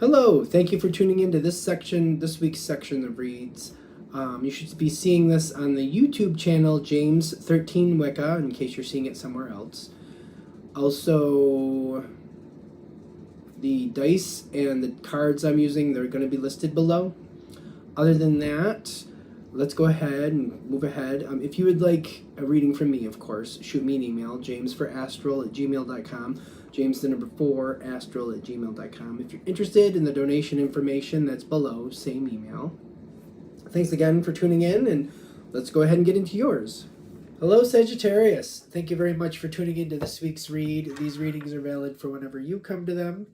Hello, thank you for tuning into this week's section of reads. You should be seeing this on the YouTube channel James 13 Wicca, in case you're seeing it somewhere else. Also, the dice and the cards I'm using, they're going to be listed below. Other than that, let's go ahead and move ahead. If you would like a reading from me, of course, shoot me an email, jamesforastral@gmail.com. James the number 4, astral@gmail.com. If you're interested in the donation information, that's below, same email. Thanks again for tuning in, and let's go ahead and get into yours. Hello, Sagittarius. Thank you very much for tuning into this week's read. These readings are valid for whenever you come to them.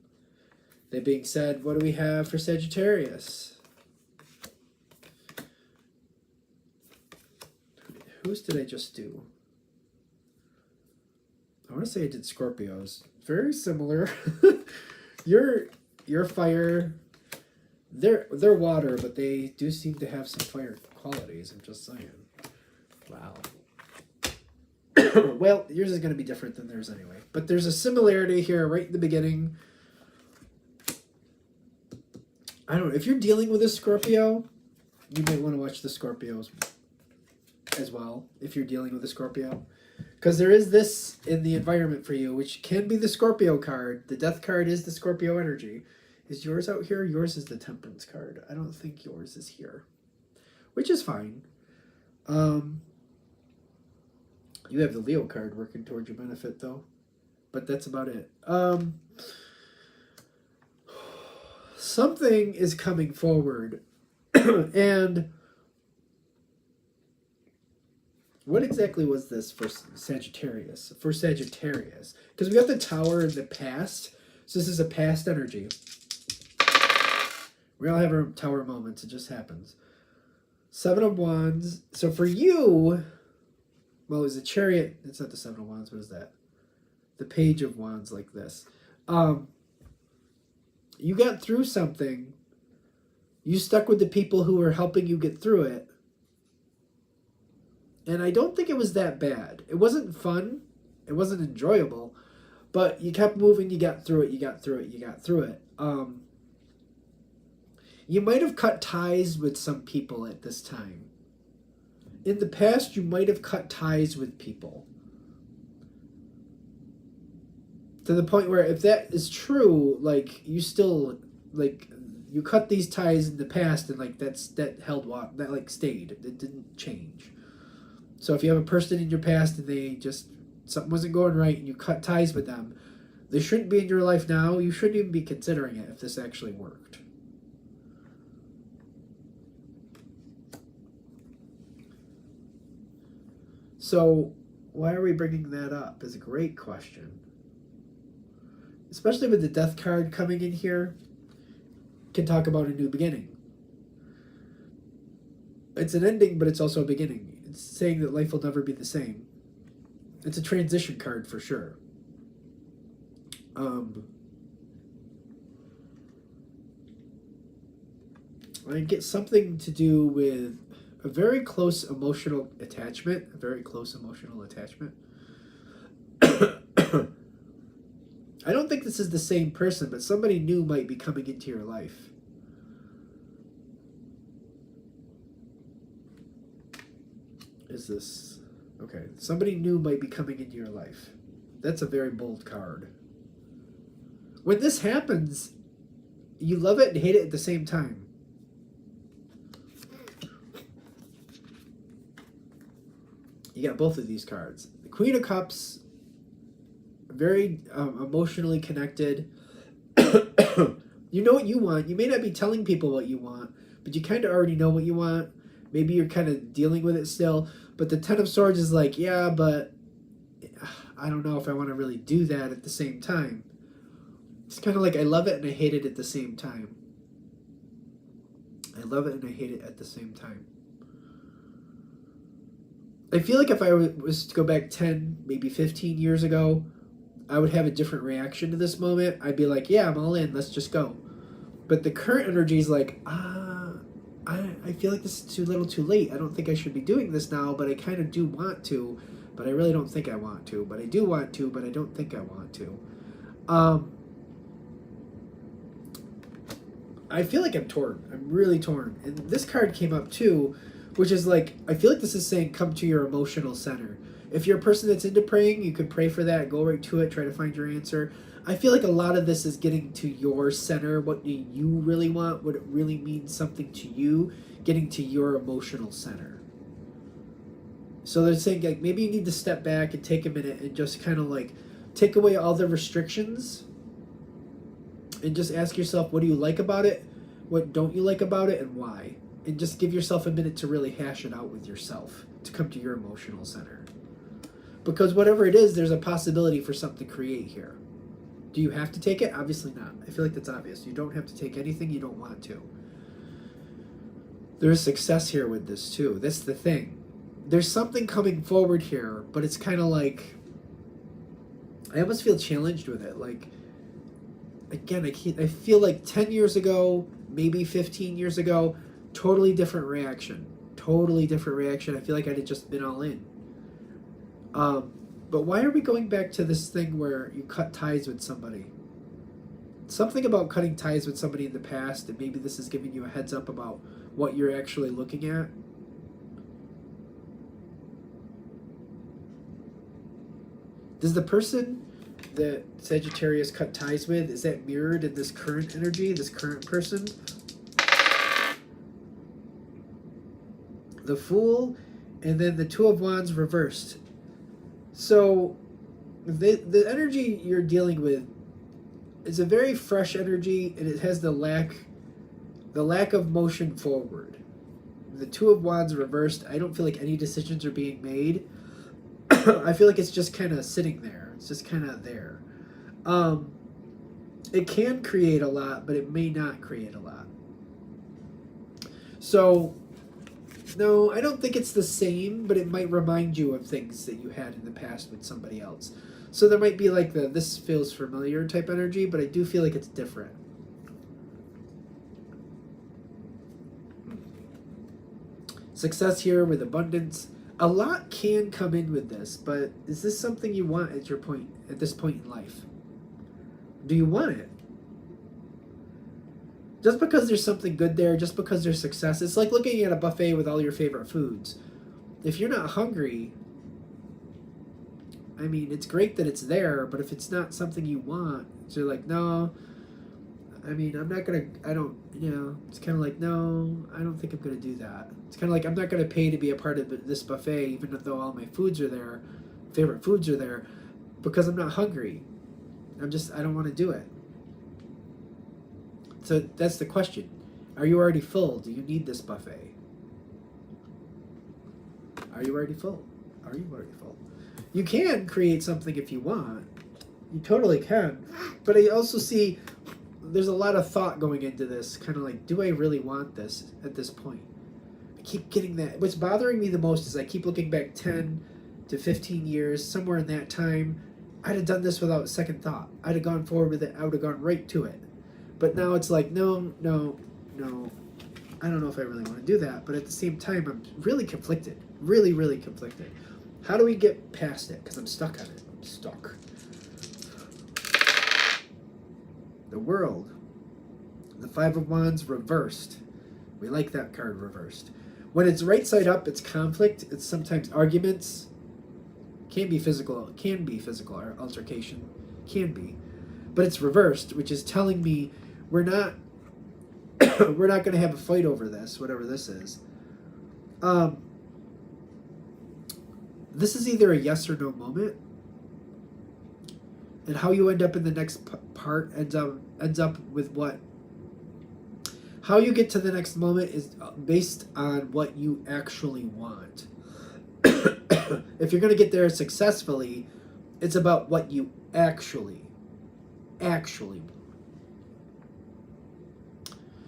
That being said, what do we have for Sagittarius? Whose did I just do? I want to say I did Scorpios. Very similar. You're fire. They're water, but they do seem to have some fire qualities. I'm just saying. Wow. Well, yours is going to be different than theirs anyway. But there's a similarity here right in the beginning. I don't know. If you're dealing with a Scorpio, you might want to watch the Scorpios as well, if you're dealing with a Scorpio. Because there is this in the environment for you, which can be the Scorpio card. The Death card is the Scorpio energy. Is yours out here? Yours is the Temperance card. I don't think yours is here, which is fine. You have the Leo card working towards your benefit, though. But that's about it. Something is coming forward. And what exactly was this for Sagittarius? For Sagittarius. Because we got the Tower in the past. So this is a past energy. We all have our Tower moments. It just happens. 7 of Wands. So for you, well, it was a Chariot. It's not the 7 of Wands. What is that? The Page of Wands, like this. You got through something. You stuck with the people who were helping you get through it. And I don't think it was that bad. It wasn't fun. It wasn't enjoyable. But you kept moving. You got through it. You got through it. You got through it. You might have cut ties with some people at this time. In the past, you might have cut ties with people. To the point where if that is true, like, you still, like, you cut these ties in the past and, like, that held water. That, like, stayed. It didn't change. So if you have a person in your past and they just, something wasn't going right and you cut ties with them, they shouldn't be in your life now. You shouldn't even be considering it if this actually worked. So why are we bringing that up is a great question. Especially with the Death card coming in here, can talk about a new beginning. It's an ending, but it's also a beginning. It's saying that life will never be the same. It's a transition card for sure. I get something to do with a very close emotional attachment. A very close emotional attachment. I don't think this is the same person, but somebody new might be coming into your life. Is this... Okay, somebody new might be coming into your life. That's a very bold card. When this happens, you love it and hate it at the same time. You got both of these cards. The Queen of Cups, very emotionally connected. You know what you want. You may not be telling people what you want, but you kind of already know what you want. Maybe you're kind of dealing with it still. But the 10 of Swords is like, yeah, but I don't know if I want to really do that at the same time. It's kind of like I love it and I hate it at the same time. I love it and I hate it at the same time. I feel like if I was to go back 10, maybe 15 years ago, I would have a different reaction to this moment. I'd be like, yeah, I'm all in. Let's just go. But the current energy is like, I feel like this is too little too late. I don't think I should be doing this now, but I kind of do want to. But I really don't think I want to. But I do want to, but I don't think I want to. I feel like I'm torn. I'm really torn. And this card came up too, which is like, I feel like this is saying come to your emotional center. If you're a person that's into praying, you could pray for that, go right to it, try to find your answer. I feel like a lot of this is getting to your center. What do you really want? What it really means something to you, getting to your emotional center. So they're saying like maybe you need to step back and take a minute and just kind of like take away all the restrictions and just ask yourself, what do you like about it? What don't you like about it, and why? And just give yourself a minute to really hash it out with yourself, to come to your emotional center. Because whatever it is, there's a possibility for something to create here. Do you have to take it? Obviously not. I feel like that's obvious. You don't have to take anything you don't want to. There's success here with this too. That's the thing. There's something coming forward here, but it's kind of like, I almost feel challenged with it. Like, again, I feel like 10 years ago, maybe 15 years ago, totally different reaction. Totally different reaction. I feel like I'd have just been all in. But why are we going back to this thing where you cut ties with somebody? Something about cutting ties with somebody in the past, and maybe this is giving you a heads up about what you're actually looking at. Does the person that Sagittarius cut ties with, is that mirrored in this current energy, this current person? The Fool, and then the Two of Wands reversed. So the energy you're dealing with is a very fresh energy, and it has the lack of motion forward. The Two of Wands reversed. I don't feel like any decisions are being made. I feel like it's just kind of sitting there. It's just kind of there. It can create a lot, but it may not create a lot. So, no, I don't think it's the same, but it might remind you of things that you had in the past with somebody else. So there might be like the this feels familiar type energy, but I do feel like it's different. Success here with abundance. A lot can come in with this, but is this something you want at this point in life? Do you want it? Just because there's something good there, just because there's success, it's like looking at a buffet with all your favorite foods. If you're not hungry, I mean, it's great that it's there, but if it's not something you want, so you're like, no, I mean, I'm not going to, it's kind of like, no, I don't think I'm going to do that. It's kind of like, I'm not going to pay to be a part of this buffet, even though all my foods are there, favorite foods are there, because I'm not hungry. I don't want to do it. So that's the question. Are you already full? Do you need this buffet? Are you already full? Are you already full? You can create something if you want. You totally can. But I also see there's a lot of thought going into this. Kind of like, do I really want this at this point? I keep getting that. What's bothering me the most is I keep looking back 10 to 15 years, somewhere in that time. I'd have done this without a second thought. I'd have gone forward with it. I would have gone right to it. But now it's like, no. I don't know if I really want to do that. But at the same time, I'm really conflicted. Really, really conflicted. How do we get past it? Because I'm stuck on it. I'm stuck. The World. The Five of Wands reversed. We like that card reversed. When it's right side up, it's conflict. It's sometimes arguments. Can be physical or altercation. Can be. But it's reversed, which is telling me we're not we're not going to have a fight over this, whatever this is. This is either a yes or no moment, and how you end up in the next part ends up with what. How you get to the next moment is based on what you actually want. If you're going to get there successfully, it's about what you actually want.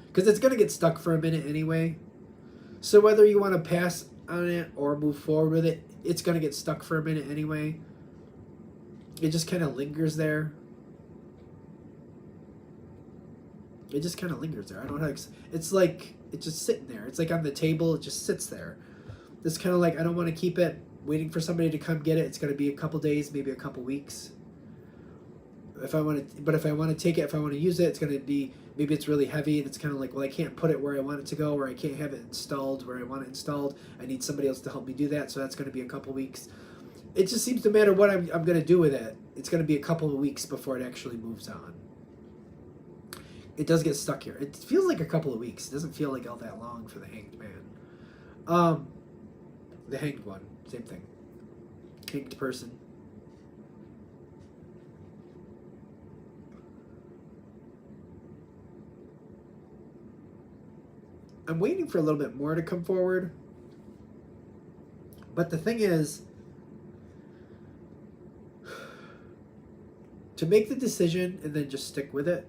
Because it's going to get stuck for a minute anyway. So whether you want to pass on it or move forward with it, it's going to get stuck for a minute anyway. It just kind of lingers there. It just kind of lingers there. I don't know how to, it's like, it's just sitting there. It's like on the table, it just sits there. It's kind of like, I don't want to keep it waiting for somebody to come get it. It's going to be a couple days, maybe a couple weeks. if I want to, but if I want to take it, if I want to use it, it's going to be, maybe it's really heavy and it's kind of like, well, I can't put it where I want it to go, or I can't have it installed where I want it installed. I need somebody else to help me do that, so that's going to be a couple weeks. It just seems to matter what I'm going to do with it. It's going to be a couple of weeks before it actually moves on. It does get stuck here. It feels like a couple of weeks. It doesn't feel like all that long for the Hanged Man. The Hanged one, same thing. Hanged person. I'm waiting for a little bit more to come forward. But the thing is, to make the decision and then just stick with it,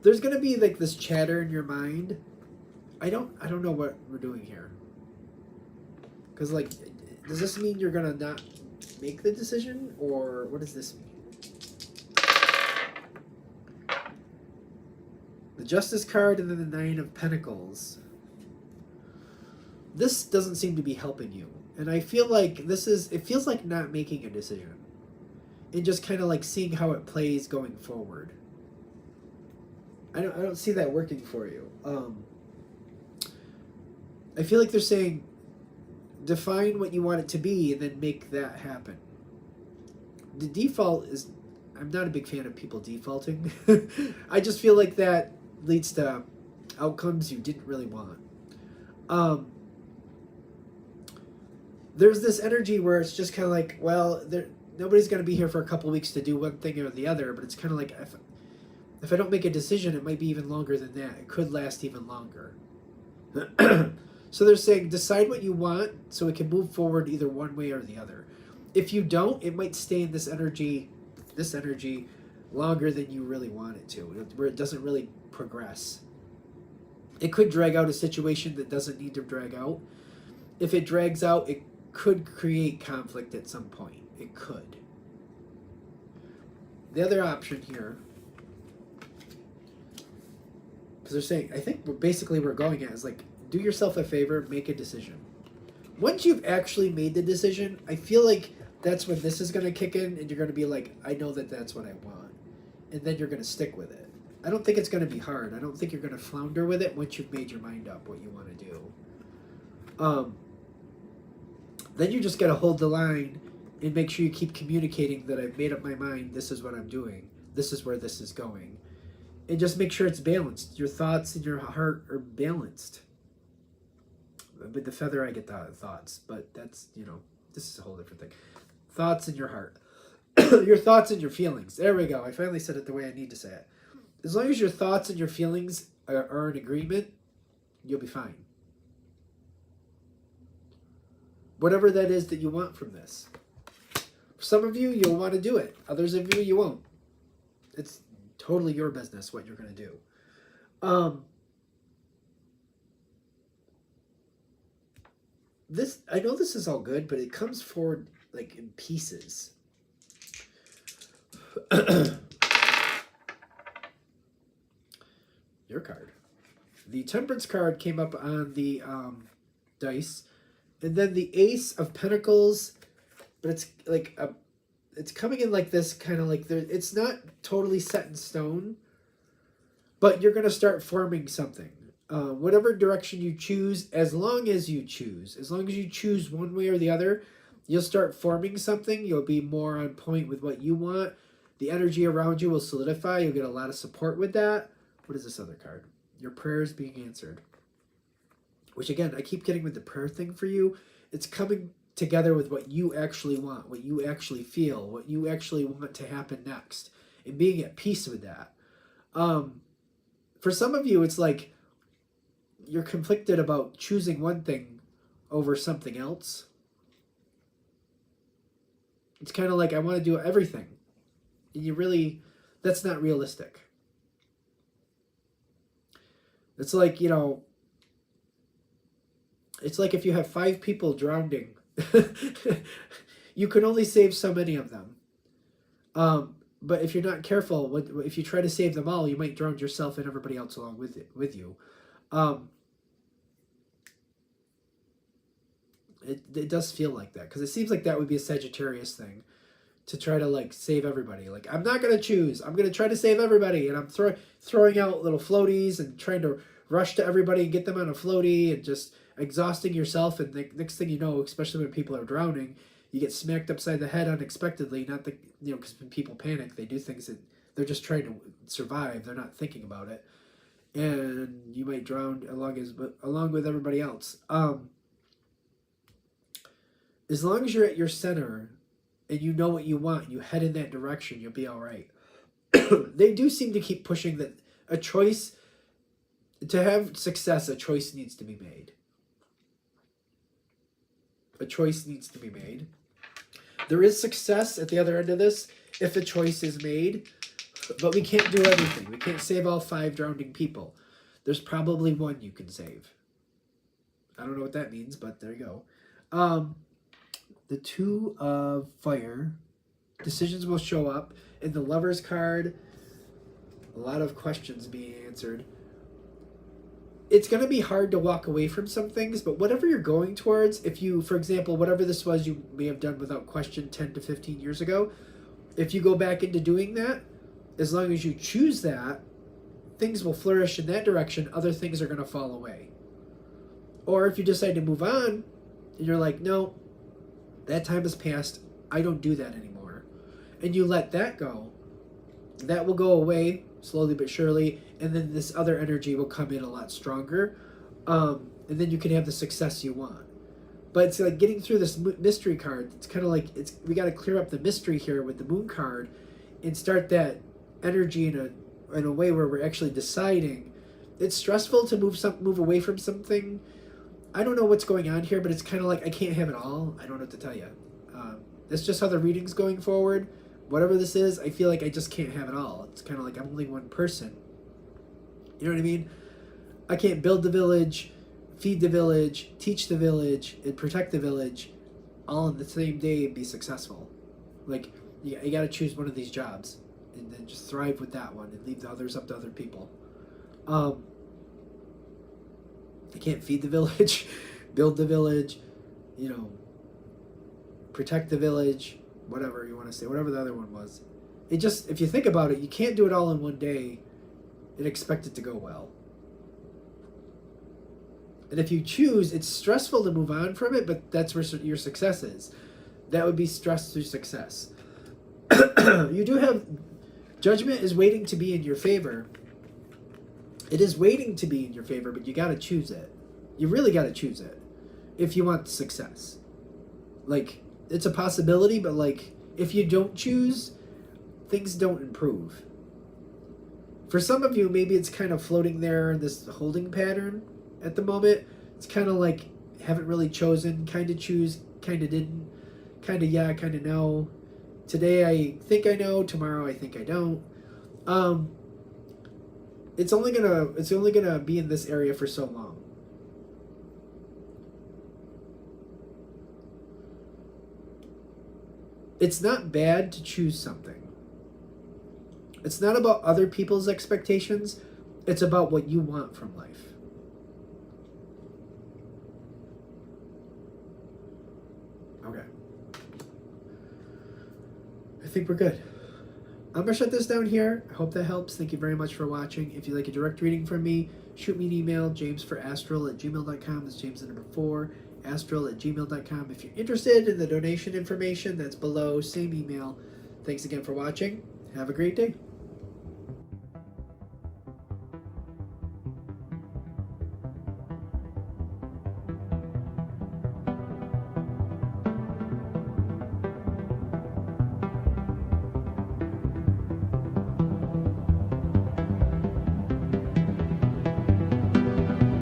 there's going to be like this chatter in your mind. I don't know what we're doing here. Because, like, does this mean you're going to not make the decision? Or what does this mean? The Justice card and then the Nine of Pentacles. This doesn't seem to be helping you. And I feel like it feels like not making a decision. And just kind of like seeing how it plays going forward. I don't see that working for you. I feel like they're saying, define what you want it to be and then make that happen. The default is, I'm not a big fan of people defaulting. I just feel like that leads to outcomes you didn't really want. There's this energy where it's just kind of like, well, nobody's going to be here for a couple weeks to do one thing or the other, but it's kind of like, if I don't make a decision, it might be even longer than that. It could last even longer. So they're saying, decide what you want so it can move forward either one way or the other. If you don't, it might stay in this energy longer than you really want it to, where it doesn't really progress. It could drag out a situation that doesn't need to drag out. If it drags out, it could create conflict at some point. It could. The other option here, because they're saying, I think we're going at is like, do yourself a favor, make a decision. Once you've actually made the decision, I feel like that's when this is going to kick in and you're going to be like, I know that that's what I want. And then you're going to stick with it. I don't think it's going to be hard. I don't think you're going to flounder with it once you've made your mind up what you want to do. Then you just got to hold the line and make sure you keep communicating that I've made up my mind, this is what I'm doing, this is where this is going. And just make sure it's balanced. Your thoughts and your heart are balanced. With the feather, I get the thoughts, but that's, this is a whole different thing. Thoughts and your heart. Your thoughts and your feelings. There we go. I finally said it the way I need to say it. As long as your thoughts and your feelings are in agreement, you'll be fine. Whatever that is that you want from this. For some of you, you'll want to do it. Others of you, you won't. It's totally your business what you're going to do. I know this is all good, but it comes forward like in pieces. Your card. The Temperance card came up on the dice, and then the Ace of Pentacles, but it's like it's coming in like this, kind of like it's not totally set in stone, but you're going to start forming something. Whatever direction you choose, as long as you choose one way or the other, you'll start forming something. You'll be more on point with what you want. The energy around you will solidify. You'll get a lot of support with that. What is this other card? Your prayers being answered. Which again, I keep getting with the prayer thing for you. It's coming together with what you actually want, what you actually feel, what you actually want to happen next, and being at peace with that. For some of you, it's like you're conflicted about choosing one thing over something else. It's kind of like, I want to do everything. And that's not realistic. It's like, it's like if you have 5 people drowning, you can only save so many of them. But if you're not careful, if you try to save them all, you might drown yourself and everybody else along with you. It does feel like that, because it seems like that would be a Sagittarius thing, to try to like save everybody. Like, I'm not gonna choose. I'm gonna try to save everybody, and I'm throwing out little floaties and trying to rush to everybody and get them on a floaty and just exhausting yourself. And the next thing you know, especially when people are drowning, you get smacked upside the head unexpectedly. Not the because when people panic, they do things that they're just trying to survive. They're not thinking about it, and you might drown along with everybody else. As long as you're at your center and you know what you want, you head in that direction, you'll be all right. They do seem to keep pushing that a choice, to have success, a choice needs to be made. A choice needs to be made. There is success at the other end of this if a choice is made, but we can't do everything. We can't save all 5 drowning people. There's probably 1 you can save. I don't know what that means, but there you go. The 2 of Fire. Decisions will show up. In the Lover's card, a lot of questions being answered. It's going to be hard to walk away from some things, but whatever you're going towards, if you, for example, whatever this was you may have done without question 10 to 15 years ago, if you go back into doing that, as long as you choose that, things will flourish in that direction. Other things are going to fall away. Or if you decide to move on, and you're like, no, that time has passed, I don't do that anymore, and you let that go, that will go away slowly but surely, and then this other energy will come in a lot stronger, and then you can have the success you want. But it's like getting through this mystery card. It's kind of like we got to clear up the mystery here with the Moon card and start that energy in a way where we're actually deciding. It's stressful to move away from something. I don't know what's going on here, but it's kind of like I can't have it all. I don't know what to tell you. That's just how the reading's going forward. Whatever this is, I feel like I just can't have it all. It's kind of like I'm only one person. You know what I mean? I can't build the village, feed the village, teach the village, and protect the village all in the same day and be successful. Like, you got to choose one of these jobs and then just thrive with that one and leave the others up to other people. I can't feed the village, build the village, protect the village, whatever you want to say, whatever the other one was. It just, if you think about it, you can't do it all in one day and expect it to go well. And if you choose, it's stressful to move on from it, but that's where your success is. That would be stress through success. You do have, judgment is waiting to be in your favor. It is waiting to be in your favor, but you got to choose it. You really got to choose it if you want success. Like, it's a possibility, but like, if you don't choose, things don't improve. For some of you, maybe it's kind of floating there in this holding pattern at the moment. It's kind of like, haven't really chosen, kind of choose, kind of didn't, kind of yeah, kind of no. Today I think I know, tomorrow I think I don't. It's only gonna be in this area for so long. It's not bad to choose something. It's not about other people's expectations. It's about what you want from life. Okay. I think we're good. I'm going to shut this down here. I hope that helps. Thank you very much for watching. If you'd like a direct reading from me, shoot me an email, jamesforastral@gmail.com. That's James the number 4, astral@gmail.com. If you're interested in the donation information, that's below, same email. Thanks again for watching. Have a great day.